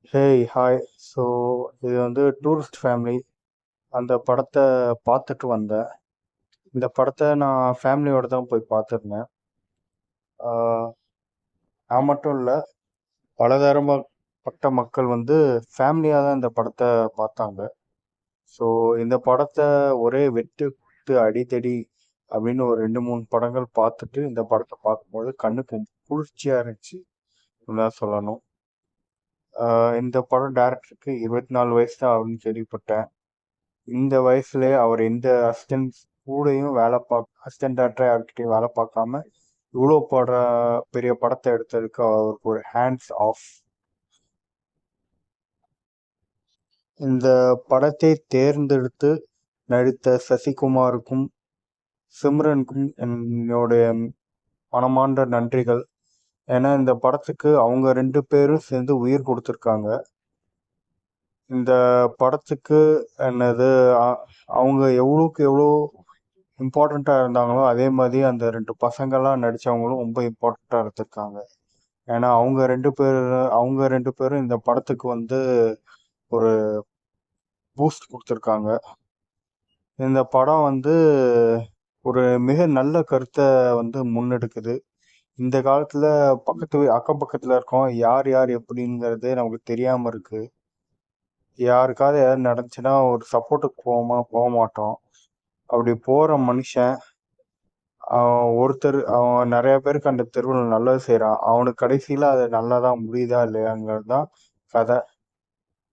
Hey hi. So இது வந்து tourist family. அந்த படத்தை பார்த்துட்டு வந்தேன். இந்த படத்தை நான் ஃபேமிலியோட தான் போய் பார்த்துருந்தேன். ஆஹ் நான் மட்டும் இல்லை, பலதரப்பட்ட மக்கள் வந்து ஃபேமிலியாக தான் இந்த படத்தை பார்த்தாங்க. ஸோ இந்த படத்தை ஒரே வெட்டு குத்து அடிதடி அப்படின்னு ஒரு 2 3 படங்கள் பார்த்துட்டு இந்த படத்தை பார்க்கும்போது கண்ணுக்கு குளிர்ச்சியாக இருந்துச்சு தான் சொல்லணும். இந்த படம் டைரக்டருக்கு 24 வயசு தான் ஆகுதுன்னு கேள்விப்பட்டேன். இந்த வயசுலயே அவர் எந்த அசிஸ்டன்ட் கூடயும் அசிஸ்டன்ட் டேரக்டர் யார்கிட்டயும் வேலை பார்க்காம இவ்வளோ பெரிய படத்தை எடுத்ததுக்கு அவருக்கு ஒரு ஹேண்ட்ஸ் ஆஃப். இந்த படத்தை தேர்ந்தெடுத்து நடித்த சசிகுமாருக்கும் சிம்ரனுக்கும் என்னுடைய மனமார்ந்த நன்றிகள். ஏன்னா இந்த படத்துக்கு அவங்க 2 பேரும் சேர்ந்து உயிர் கொடுத்துருக்காங்க. இந்த படத்துக்கு என்னது அவங்க எவ்வளோக்கு எவ்வளோ இம்பார்ட்டண்ட்டாக இருந்தாங்களோ அதே மாதிரி அந்த 2 பசங்களாம் நடித்தவங்களும் ரொம்ப இம்பார்ட்டண்ட்டாக எடுத்திருக்காங்க. ஏன்னா அவங்க ரெண்டு பேரும் இந்த படத்துக்கு வந்து ஒரு பூஸ்ட் கொடுத்துருக்காங்க. இந்த படம் வந்து ஒரு மிக நல்ல கருத்தை வந்து முன்னெடுக்குது. இந்த காலத்தில் அக்கம் பக்கத்தில் இருக்கோம், யார் யார் எப்படிங்கிறது நமக்கு தெரியாமல் இருக்குது. யாருக்காவது ஏதாவது நடந்துச்சுன்னா ஒரு சப்போர்ட்டுக்கு போக மாட்டோம். அப்படி போகிற மனுஷன் அவன் நிறைய பேருக்கு அந்த தெருவில் நல்லது செய்கிறான். அவனுக்கு கடைசியில் அது நல்லதா முடியுதா இல்லையாங்கிறது தான் கதை.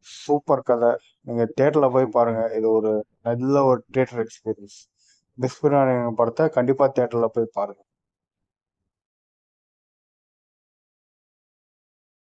சூப்பர் கதை. நீங்கள் தேட்டரில் போய் பாருங்கள். இது ஒரு நல்ல ஒரு தேட்டர் எக்ஸ்பீரியன்ஸ். பிஸ்மிரான் படத்தை கண்டிப்பாக தேட்டரில் போய் பாருங்கள்.